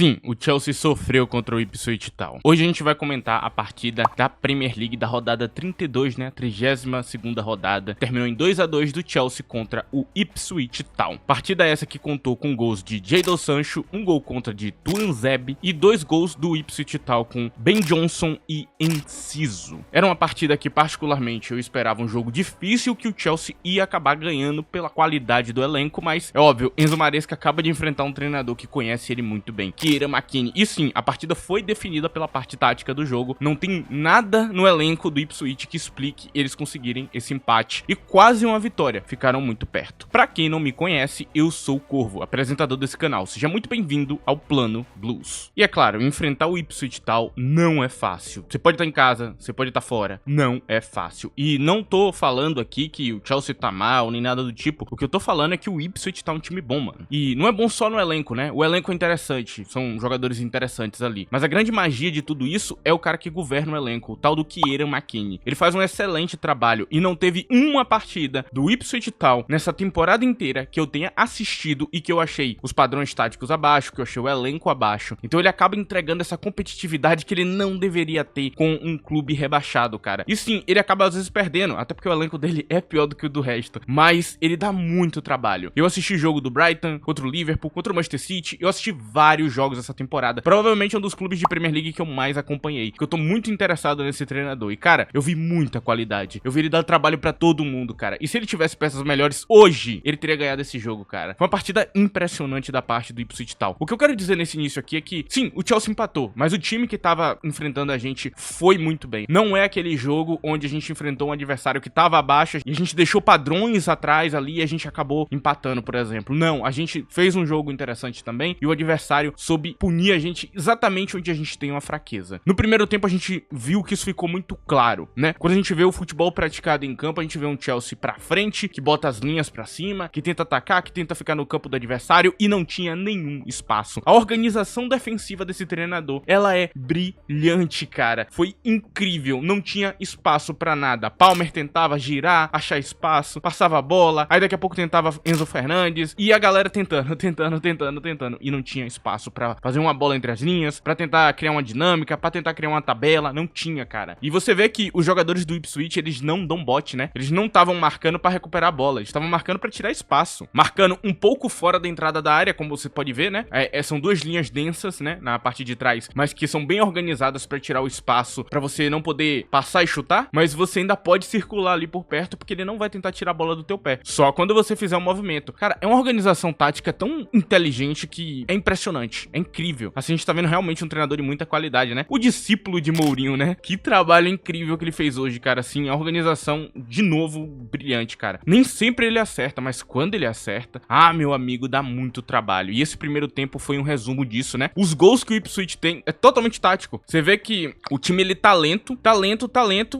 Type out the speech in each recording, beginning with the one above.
Sim, o Chelsea sofreu contra o Ipswich Town. Hoje a gente vai comentar a partida da Premier League da rodada 32, né? A 32ª rodada. Terminou em 2-2 do Chelsea contra o Ipswich Town. Partida essa que contou com gols de Jadon Sancho, um gol contra de Tuanzebe e 2 gols do Ipswich Town com Ben Johnson e Enciso. Era uma partida que particularmente eu esperava um jogo difícil que o Chelsea ia acabar ganhando pela qualidade do elenco, mas é óbvio, Enzo Maresca acaba de enfrentar um treinador que conhece ele muito bem, Kieran McKennie. E sim, a partida foi definida pela parte tática do jogo. Não tem nada no elenco do Ipswich que explique eles conseguirem esse empate e quase uma vitória. Ficaram muito perto. Pra quem não me conhece, eu sou o Corvo, apresentador desse canal. Seja muito bem-vindo ao Plano Blues. E é claro, enfrentar o Ipswich Town não é fácil. Você pode estar em casa, você pode estar fora. Não é fácil. E não tô falando aqui que o Chelsea tá mal, nem nada do tipo. O que eu tô falando é que o Ipswich tá um time bom, mano. E não é bom só no elenco, né? O elenco é interessante, são jogadores interessantes ali. Mas a grande magia de tudo isso é o cara que governa o elenco, o tal do Kieran McKennie. Ele faz um excelente trabalho e não teve uma partida do Ipswich Town nessa temporada inteira que eu tenha assistido e que eu achei os padrões táticos abaixo, que eu achei o elenco abaixo. Então ele acaba entregando essa competitividade que ele não deveria ter com um clube rebaixado, cara. E sim, ele acaba às vezes perdendo, até porque o elenco dele é pior do que o do resto. Mas ele dá muito trabalho. Eu assisti jogo do Brighton, contra o Liverpool, contra o Manchester City. Eu assisti vários jogos essa temporada. Provavelmente é um dos clubes de Premier League que eu mais acompanhei, porque eu tô muito interessado nesse treinador. E, cara, eu vi muita qualidade. Eu vi ele dar trabalho pra todo mundo, cara. E se ele tivesse peças melhores hoje, ele teria ganhado esse jogo, cara. Foi uma partida impressionante da parte do Ipswich Town. O que eu quero dizer nesse início aqui é que, sim, o Chelsea empatou, mas o time que tava enfrentando a gente foi muito bem. Não é aquele jogo onde a gente enfrentou um adversário que tava abaixo e a gente deixou padrões atrás ali e a gente acabou empatando, por exemplo. Não, a gente fez um jogo interessante também e o adversário soube punir a gente exatamente onde a gente tem uma fraqueza. No primeiro tempo a gente viu que isso ficou muito claro, né? Quando a gente vê o futebol praticado em campo, a gente vê um Chelsea pra frente, que bota as linhas pra cima, que tenta atacar, que tenta ficar no campo do adversário e não tinha nenhum espaço. A organização defensiva desse treinador, ela é brilhante, cara. Foi incrível, não tinha espaço pra nada. Palmer tentava girar, achar espaço, passava a bola, aí daqui a pouco tentava Enzo Fernandes e a galera tentando e não tinha espaço pra fazer uma bola entre as linhas, pra tentar criar uma dinâmica, pra tentar criar uma tabela, não tinha, cara. E você vê que os jogadores do Ipswich, eles não dão bote, né? Eles não estavam marcando pra recuperar a bola, eles estavam marcando pra tirar espaço, marcando um pouco fora da entrada da área, como você pode ver, né? São duas linhas densas, né, na parte de trás, mas que são bem organizadas pra tirar o espaço, pra você não poder passar e chutar, mas você ainda pode circular ali por perto, porque ele não vai tentar tirar a bola do teu pé, só quando você fizer um movimento. Cara, é uma organização tática tão inteligente que é impressionante, é incrível. Assim, a gente tá vendo realmente um treinador de muita qualidade, né? O discípulo de Mourinho, né? Que trabalho incrível que ele fez hoje, cara. Assim, a organização, de novo, brilhante, cara. Nem sempre ele acerta, mas quando ele acerta, meu amigo, dá muito trabalho. E esse primeiro tempo foi um resumo disso, né? Os gols que o Ipswich tem é totalmente tático. Você vê que o time, ele tá lento,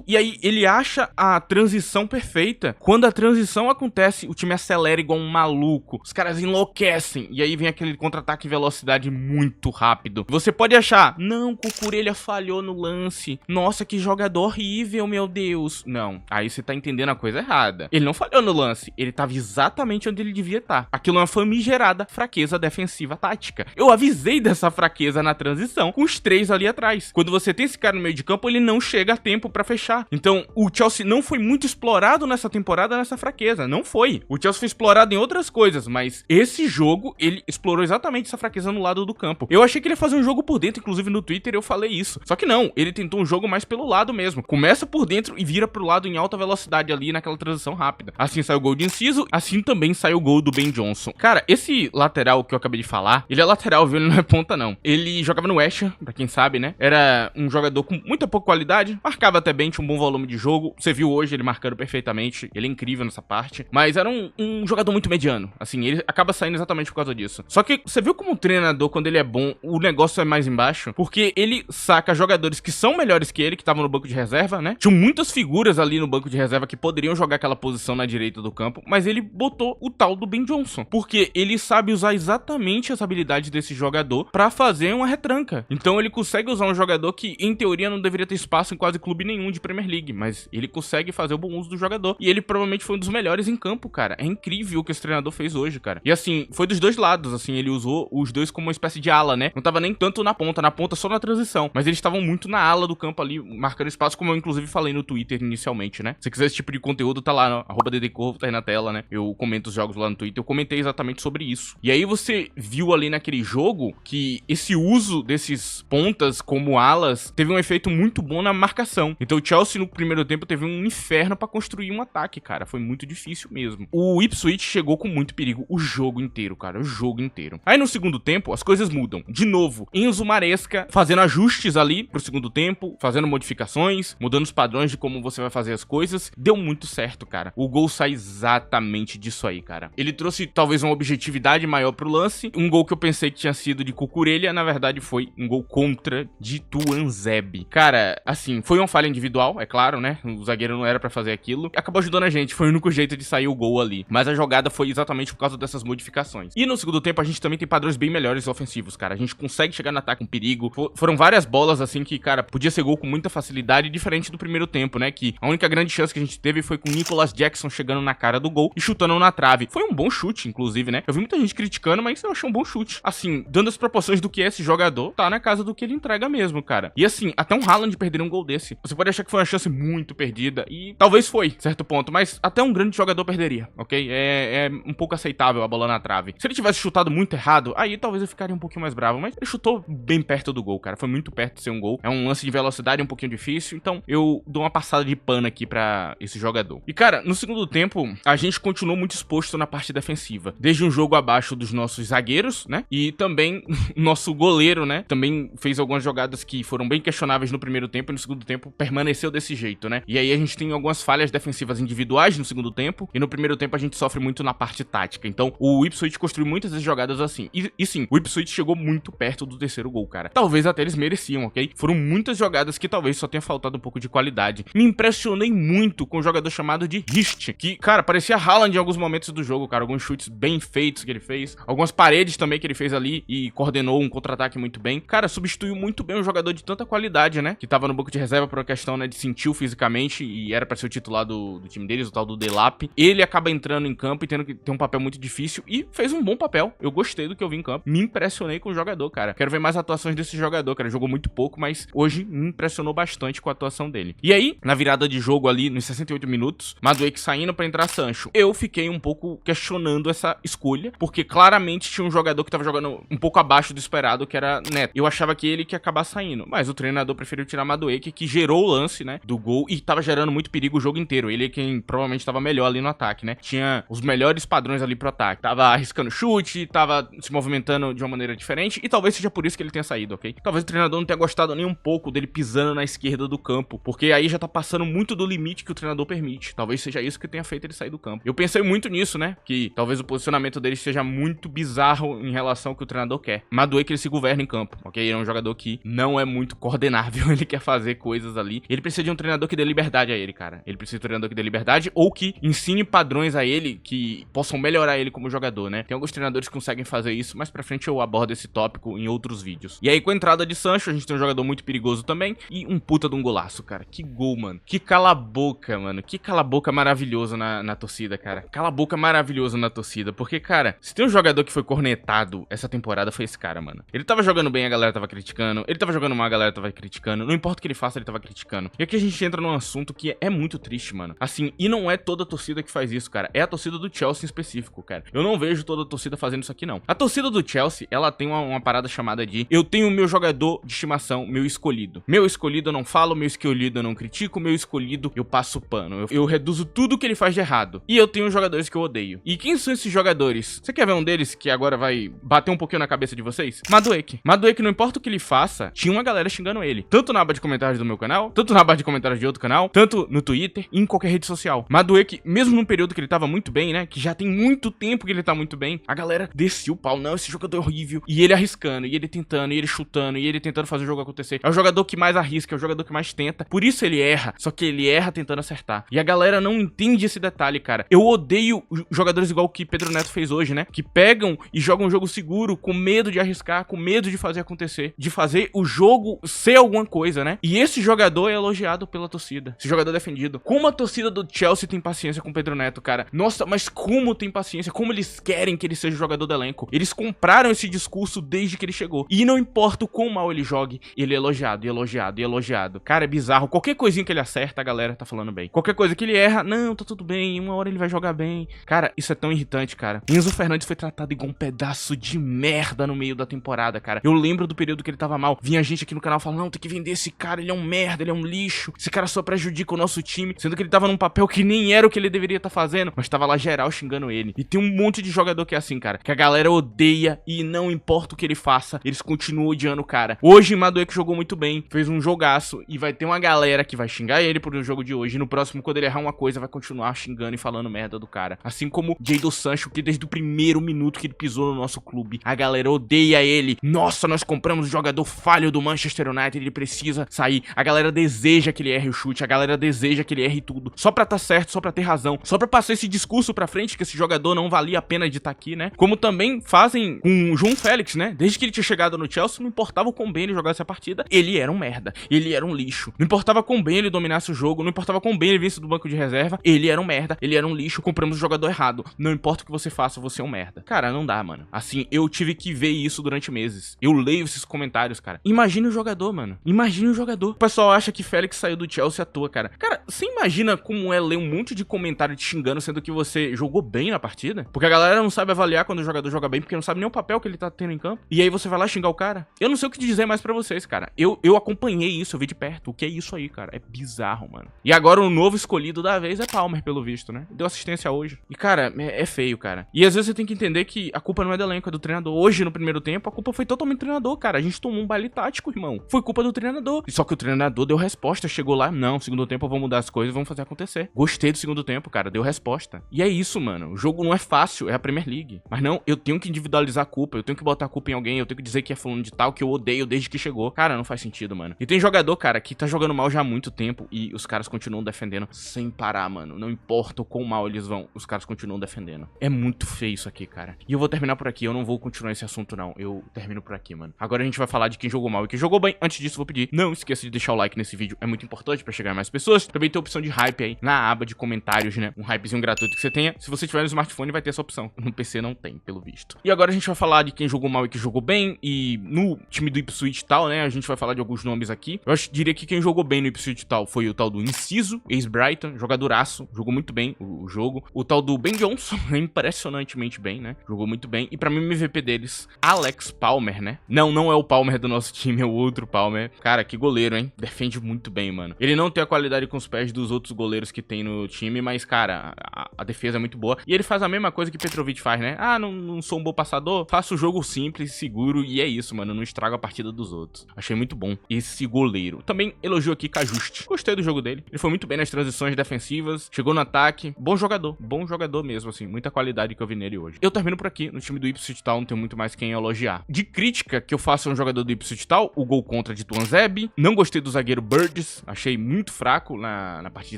e aí ele acha a transição perfeita. Quando a transição acontece, o time acelera igual um maluco. Os caras enlouquecem. E aí vem aquele contra-ataque em velocidade muito rápido. Você pode achar, não, Cucurella falhou no lance. Nossa, que jogador horrível, meu Deus. Não, aí você tá entendendo a coisa errada. Ele não falhou no lance, ele tava exatamente onde ele devia estar. Aquilo é uma famigerada fraqueza defensiva tática. Eu avisei dessa fraqueza na transição com os 3 ali atrás. Quando você tem esse cara no meio de campo, ele não chega a tempo pra fechar. Então, o Chelsea não foi muito explorado nessa temporada nessa fraqueza. Não foi. O Chelsea foi explorado em outras coisas, mas esse jogo, ele explorou exatamente essa fraqueza no lado do campo. Eu achei que ele ia fazer um jogo por dentro, inclusive no Twitter eu falei isso. Só que não, ele tentou um jogo mais pelo lado mesmo. Começa por dentro e vira pro lado em alta velocidade ali naquela transição rápida. Assim saiu o gol de Enciso, assim também saiu o gol do Ben Johnson. Cara, esse lateral que eu acabei de falar, ele é lateral, viu? Ele não é ponta, não. Ele jogava no West Ham, pra quem sabe, né? Era um jogador com muita pouca qualidade, marcava até bem, tinha um bom volume de jogo. Você viu hoje ele marcando perfeitamente, ele é incrível nessa parte. Mas era um jogador muito mediano. Assim, ele acaba saindo exatamente por causa disso. Só que você viu como o treinador, quando ele é bom, o negócio é mais embaixo? Porque ele saca jogadores que são melhores que ele, que estavam no banco de reserva, né? Tinham muitas figuras ali no banco de reserva que poderiam jogar aquela posição na direita do campo, mas ele botou o tal do Ben Johnson. Porque ele sabe usar exatamente as habilidades desse jogador pra fazer uma retranca. Então ele consegue usar um jogador que, em teoria, não deveria ter espaço em quase clube nenhum de Premier League, mas ele consegue fazer o bom uso do jogador. E ele provavelmente foi um dos melhores em campo, cara. É incrível o que esse treinador fez hoje, cara. E assim, foi dos dois lados, assim, ele usou os dois como uma espécie espécie de ala, né? Não tava nem tanto na ponta só na transição, mas eles estavam muito na ala do campo ali, marcando espaço, como eu inclusive falei no Twitter inicialmente, né? Se você quiser esse tipo de conteúdo, tá lá, no @ddcorvo, tá aí na tela, né? Eu comento os jogos lá no Twitter, eu comentei exatamente sobre isso. E aí você viu ali naquele jogo que esse uso desses pontas como alas teve um efeito muito bom na marcação. Então o Chelsea no primeiro tempo teve um inferno pra construir um ataque, cara. Foi muito difícil mesmo. O Ipswich chegou com muito perigo o jogo inteiro, cara. O jogo inteiro. Aí no segundo tempo, as coisas mudam. De novo, Enzo Maresca fazendo ajustes ali pro segundo tempo, fazendo modificações, mudando os padrões de como você vai fazer as coisas. Deu muito certo, cara. O gol sai exatamente disso aí, cara. Ele trouxe talvez uma objetividade maior pro lance. Um gol que eu pensei que tinha sido de Cucurella, na verdade foi um gol contra de Tuanzebe. Cara, assim, foi uma falha individual, é claro, né? O zagueiro não era pra fazer aquilo. Acabou ajudando a gente, foi o único jeito de sair o gol ali. Mas a jogada foi exatamente por causa dessas modificações. E no segundo tempo a gente também tem padrões bem melhores ofensivos, cara. A gente consegue chegar no ataque com perigo. Foram várias bolas assim que, cara, podia ser gol com muita facilidade, diferente do primeiro tempo, né? Que a única grande chance que a gente teve foi com o Nicolas Jackson chegando na cara do gol e chutando na trave. Foi um bom chute, inclusive, né? Eu vi muita gente criticando, mas eu achei um bom chute. Assim, dando as proporções do que é esse jogador, tá na casa do que ele entrega mesmo, cara. E assim, até um Haaland perder um gol desse. Você pode achar que foi uma chance muito perdida, e talvez foi, certo ponto, mas até um grande jogador perderia, ok? É um pouco aceitável a bola na trave. Se ele tivesse chutado muito errado, aí talvez eu ficaria um pouquinho mais bravo, mas ele chutou bem perto do gol, cara. Foi muito perto de ser um gol. É um lance de velocidade um pouquinho difícil, então eu dou uma passada de pano aqui pra esse jogador. E cara, no segundo tempo, a gente continuou muito exposto na parte defensiva. Desde um jogo abaixo dos nossos zagueiros, né? E também nosso goleiro, né? Também fez algumas jogadas que foram bem questionáveis no primeiro tempo, e no segundo tempo permaneceu desse jeito, né? E aí a gente tem algumas falhas defensivas individuais no segundo tempo, e no primeiro tempo a gente sofre muito na parte tática. Então o Ipswich construiu muitas das jogadas assim. E sim, o Ipswich chegou muito perto do terceiro gol, cara. Talvez até eles mereciam, ok? Foram muitas jogadas que talvez só tenha faltado um pouco de qualidade. Me impressionei muito com um jogador chamado de Rist, que, cara, parecia Haaland em alguns momentos do jogo, cara. Alguns chutes bem feitos que ele fez, algumas paredes também que ele fez ali e coordenou um contra-ataque muito bem. Cara, substituiu muito bem um jogador de tanta qualidade, né? Que tava no banco de reserva por uma questão, né, de sentir fisicamente e era pra ser o titular do time deles, o tal do Delap. Ele acaba entrando em campo e tendo que ter um papel muito difícil e fez um bom papel. Eu gostei do que eu vi em campo. Me impressionei com o jogador, cara. Quero ver mais atuações desse jogador, cara. Jogou muito pouco, mas hoje me impressionou bastante com a atuação dele. E aí, na virada de jogo ali, nos 68 minutos, Madueke saindo pra entrar Sancho. Eu fiquei um pouco questionando essa escolha, porque claramente tinha um jogador que tava jogando um pouco abaixo do esperado, que era Neto. Eu achava que ele que ia acabar saindo, mas o treinador preferiu tirar Madueke, que gerou o lance, né, do gol e tava gerando muito perigo o jogo inteiro. Ele é quem provavelmente tava melhor ali no ataque, né? Tinha os melhores padrões ali pro ataque. Tava arriscando chute, tava se movimentando de uma maneira diferente e talvez seja por isso que ele tenha saído, ok? Talvez o treinador não tenha gostado nem um pouco dele pisando na esquerda do campo, porque aí já tá passando muito do limite que o treinador permite. Talvez seja isso que tenha feito ele sair do campo. Eu pensei muito nisso, né? Que talvez o posicionamento dele seja muito bizarro em relação ao que o treinador quer. Madueke, ele se governa em campo, ok? Ele é um jogador que não é muito coordenável, ele quer fazer coisas ali. Ele precisa de um treinador que dê liberdade a ele, cara. Ele precisa de um treinador que dê liberdade ou que ensine padrões a ele que possam melhorar ele como jogador, né? Tem alguns treinadores que conseguem fazer isso, mas pra frente eu abordo esse tópico em outros vídeos. E aí, com a entrada de Sancho, a gente tem um jogador muito perigoso também e um puta de um golaço, cara. Que gol, mano. Que cala-boca, mano. Que cala-boca maravilhoso na torcida, cara. Cala-boca maravilhoso na torcida, porque, cara, se tem um jogador que foi cornetado essa temporada, foi esse cara, mano. Ele tava jogando bem, a galera tava criticando. Ele tava jogando mal, a galera tava criticando. Não importa o que ele faça, ele tava criticando. E aqui a gente entra num assunto que é muito triste, mano. Assim, e não é toda a torcida que faz isso, cara. É a torcida do Chelsea em específico, cara. Eu não vejo toda a torcida fazendo isso aqui, não. A torcida do Chelsea, ela tem uma parada chamada de: eu tenho o meu jogador de estimação, meu escolhido. Meu escolhido eu não falo, meu escolhido eu não critico, meu escolhido eu passo pano. Eu reduzo tudo que ele faz de errado. E eu tenho jogadores que eu odeio. E quem são esses jogadores? Você quer ver um deles que agora vai bater um pouquinho na cabeça de vocês? Madueke. Madueke, não importa o que ele faça, tinha uma galera xingando ele. Tanto na aba de comentários do meu canal, tanto na aba de comentários de outro canal, tanto no Twitter e em qualquer rede social. Madueke, mesmo num período que ele tava muito bem, né? Que já tem muito tempo que ele tá muito bem, a galera descia o pau. Não, esse jogador é horrível. E ele arriscando, e ele tentando, e ele chutando, e ele tentando fazer o jogo acontecer. É o jogador que mais arrisca, é o jogador que mais tenta. Por isso ele erra. Só que ele erra tentando acertar. E a galera não entende esse detalhe, cara. Eu odeio jogadores igual o que Pedro Neto fez hoje, né? Que pegam e jogam um jogo seguro, com medo de arriscar, com medo de fazer acontecer, de fazer o jogo ser alguma coisa, né? E esse jogador é elogiado pela torcida. Esse jogador é defendido. Como a torcida do Chelsea tem paciência com o Pedro Neto, cara. Nossa, mas como tem paciência. Como eles querem que ele seja o jogador do elenco. Eles compraram esse discurso desde que ele chegou. E não importa o quão mal ele jogue, ele é elogiado, e elogiado, e elogiado. Cara, é bizarro. Qualquer coisinha que ele acerta, a galera tá falando bem. Qualquer coisa que ele erra, não, tá tudo bem, uma hora ele vai jogar bem. Cara, isso é tão irritante, cara. Enzo Fernandes foi tratado igual um pedaço de merda no meio da temporada, cara. Eu lembro do período que ele tava mal. Vinha gente aqui no canal falando, não, tem que vender esse cara, ele é um merda, ele é um lixo. Esse cara só prejudica o nosso time. Sendo que ele tava num papel que nem era o que ele deveria estar fazendo, mas tava lá geral xingando ele. E tem um monte de jogador que é assim, cara, que a galera odeia e não importa o que ele faça, eles continuam odiando o cara. Hoje, Madueke jogou muito bem, fez um jogaço e vai ter uma galera que vai xingar ele por o jogo de hoje. E no próximo, quando ele errar uma coisa, vai continuar xingando e falando merda do cara. Assim como Jadon Sancho, que desde o primeiro minuto que ele pisou no nosso clube, a galera odeia ele. Nossa, nós compramos o jogador falho do Manchester United, ele precisa sair. A galera deseja que ele erre o chute, a galera deseja que ele erre tudo, só pra tá certo, só pra ter razão, só pra passar esse discurso pra frente que esse jogador não valia a pena de estar aqui, né? Como também fazem com o João Félix, né? Desde que ele tinha chegado no Chelsea, não importava o quão bem ele jogasse a partida, ele era um merda, ele era um lixo. Não importava quão bem ele dominasse o jogo, não importava quão bem ele visse do banco de reserva, ele era um merda, ele era um lixo, compramos o jogador errado. Não importa o que você faça, você é um merda. Cara, não dá, mano. Assim, eu tive que ver isso durante meses. Eu leio esses comentários, cara. Imagina o jogador, mano. Imagina o jogador. O pessoal acha que Félix saiu do Chelsea à toa, cara. Cara, você imagina como é ler um monte de comentário te xingando, sendo que você jogou bem na partida? Porque a galera não sabe avaliar quando o jogador joga bem, porque não sabe nem o papel que ele tá tendo em campo. E aí você vai lá xingar o cara? Eu não sei o que dizer mais pra vocês, cara. Eu acompanhei isso, eu vi de perto. O que é isso aí, cara? É bizarro, mano. E agora o novo escolhido da vez é Palmer, pelo visto, né? Deu assistência hoje. E, cara, é feio, cara. E às vezes você tem que entender que a culpa não é do elenco, é do treinador. Hoje, no primeiro tempo, a culpa foi totalmente do treinador, cara. A gente tomou um baile tático, irmão. Foi culpa do treinador. E só que o treinador deu resposta, chegou lá, não, segundo tempo eu vou mudar as coisas, vamos fazer acontecer. Gostei do segundo tempo, cara, deu resposta. E é isso, mano. O jogo não é fácil, é a Premier League. Mas não, eu tenho que individualizar a culpa, eu tenho que botar a culpa em alguém, eu tenho que dizer que é fulano de tal, que eu odeio desde que chegou. Cara, não faz sentido, mano. E tem jogador, cara, que tá jogando mal já há muito tempo e os caras continuam defendendo sem parar, mano. Não importa o quão mal eles vão, os caras continuam defendendo. É muito feio isso aqui, cara. E eu vou terminar por aqui, eu não vou continuar esse assunto, não. Eu termino por aqui, mano. Agora a gente vai falar de quem jogou mal e quem jogou bem. Antes disso, vou pedir, não esqueça de deixar o like nesse vídeo, é muito importante pra chegar a mais pessoas. Também tem a opção de hype aí na aba de comentários, né? Um hypezinho gratuito que você tenha. Se você tiver no smartphone, vai ter essa opção. No PC não tem, pelo visto. E agora a gente vai falar de quem jogou mal e quem jogou bem. E no time do Ipswich tal, né? A gente vai falar de alguns nomes aqui. Eu diria que quem jogou bem no Ipswich tal foi o tal do Inciso, ex-Brighton, jogadoraço. Jogou muito bem o jogo. O tal do Ben Johnson, impressionantemente bem, né? Jogou muito bem. E pra mim, o MVP deles, Alex Palmer, né? Não é o Palmer do nosso time, é o outro Palmer. Cara, que goleiro, hein? Defende muito bem, mano. Ele não tem a qualidade com os pés dos outros goleiros que tem no time, mas, cara, a defesa é muito boa. E ele faz a mesma coisa que Petrovic faz, né? Ah, não sou um bom passador, faço o jogo simples, seguro, e é isso, mano. Não estrago a partida dos outros. Achei muito bom esse goleiro. Também elogio aqui Cajuste. Gostei do jogo dele. Ele foi muito bem nas transições defensivas, chegou no ataque. Bom jogador mesmo, assim. Muita qualidade que eu vi nele hoje. Eu termino por aqui. No time do Ipswich Town não tem muito mais quem elogiar. De crítica que eu faço a um jogador do Ipswich Town, o gol contra de Tuanzebe. Não gostei do zagueiro Burgess. Achei muito fraco na parte de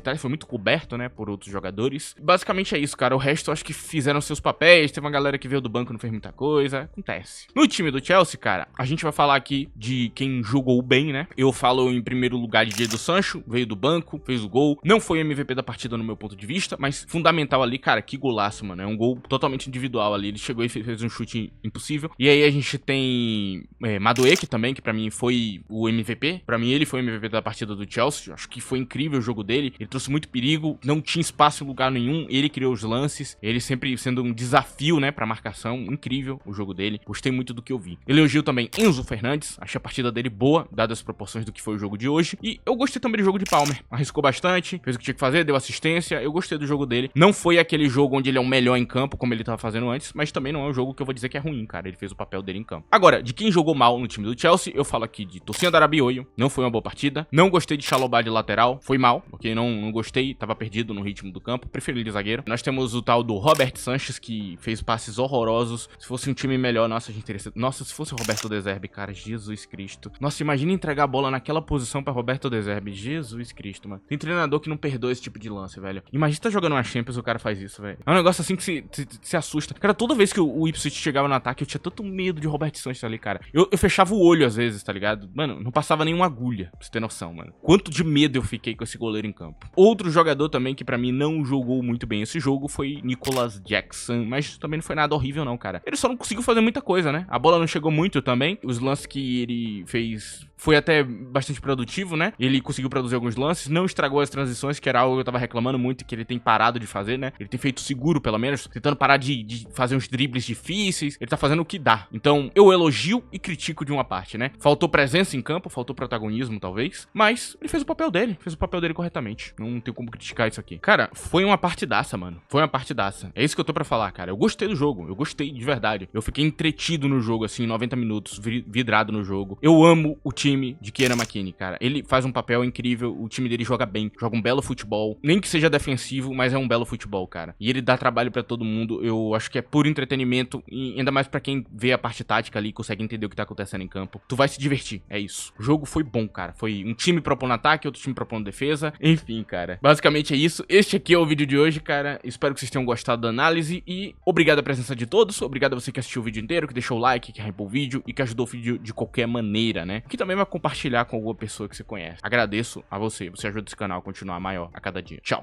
trás. Foi muito coberto, né, por outros jogadores. Basicamente é isso, cara. O resto eu acho que fizeram seus papéis. Teve uma galera que veio do banco e não fez muita coisa. Acontece. No time do Chelsea, cara, a gente vai falar aqui de quem jogou bem, né? Eu falo em primeiro lugar de Jadon Sancho. Veio do banco, fez o gol. Não foi MVP da partida no meu ponto de vista, mas fundamental ali, cara. Que golaço, mano. É um gol totalmente individual ali. Ele chegou e fez um chute impossível. E aí a gente tem Madueke também, que pra mim foi o MVP. Pra mim ele foi o MVP da partida do Chelsea. Acho que foi incrível o jogo dele. Ele trouxe muito perigo, não tinha espaço em lugar nenhum. Ele criou os lances. Ele sempre sendo um desafio, né, pra marcação. Incrível o jogo dele. Gostei muito do que eu vi. Elogio também Enzo Fernandes. Achei a partida dele boa, dadas as proporções do que foi o jogo de hoje. E eu gostei também do jogo de Palmer. Arriscou bastante, fez o que tinha que fazer, deu assistência. Eu gostei do jogo dele. Não foi aquele jogo onde ele é o melhor em campo, como ele tava fazendo antes, mas também não é um jogo que eu vou dizer que é ruim, cara. Ele fez o papel dele em campo. Agora, de quem jogou mal no time do Chelsea, eu falo aqui de Tosin Darabioio. Não foi uma boa partida. Não gostei de Chalobah de lateral. Foi mal, porque não gostei. Tava perdido no ritmo do campo. Preferi ele de zagueiro. Nós temos o tal do Robert Sanchez, que fez passes horrorosos. Se fosse um time melhor, nossa, a gente teria... Nossa, se fosse o Roberto De Zerbi, cara, Jesus Cristo. Nossa, imagina entregar a bola naquela posição pra Roberto De Zerbi. Jesus Cristo, mano. Tem treinador que não perdoa esse tipo de lance, velho. Imagina tá jogando uma Champions e o cara faz isso, velho. É um negócio assim que se assusta. Cara, toda vez que o Ipswich chegava no ataque, eu tinha tanto medo de Robert Sanchez ali, cara. Eu fechava o olho às vezes, tá ligado? Mano, não passava nenhuma agulha, pra você ter noção, mano. Quanto de medo eu fiquei com esse goleiro em campo. Outro jogador também que pra mim não jogou muito bem esse jogo foi Nicolas Jackson, mas também não foi nada horrível não, cara. Ele só não conseguiu fazer muita coisa, né? A bola não chegou muito também. Os lances que ele fez foi até bastante produtivo, né? Ele conseguiu produzir alguns lances, não estragou as transições, que era algo que eu tava reclamando muito, que ele tem parado de fazer, né? Ele tem feito seguro, pelo menos, tentando parar de fazer uns dribles difíceis. Ele tá fazendo o que dá. Então, eu elogio e critico de uma parte, né? Faltou presença em campo, faltou protagonismo, talvez. Mas ele fez o papel dele corretamente. Não tem como criticar isso aqui. Cara, foi uma partidaça, mano. Foi uma partidaça. É isso que eu tô pra falar, cara. Eu gostei do jogo. Eu gostei de verdade. Eu fiquei entretido no jogo, assim, 90 minutos, vidrado no jogo. Eu amo o time de Kieran McKinney, cara. Ele faz um papel incrível. O time dele joga bem. Joga um belo futebol. Nem que seja defensivo, mas é um belo futebol, cara. E ele dá trabalho pra todo mundo. Eu acho que é puro entretenimento. E ainda mais pra quem vê a parte tática ali e consegue entender o que tá acontecendo em campo. Tu vai se divertir. É isso. O jogo foi bom, cara. Foi um time propondo ataque, outro time propondo defesa. Enfim, cara. Basicamente é isso. Este aqui é o vídeo de hoje, cara. Espero que vocês tenham gostado da análise. E obrigado a presença de todos. Obrigado a você que assistiu o vídeo inteiro, que deixou o like, que hypou o vídeo e que ajudou o vídeo de qualquer maneira, né? Que também vai compartilhar com alguma pessoa que você conhece. Agradeço a você. Você ajuda esse canal a continuar maior a cada dia. Tchau.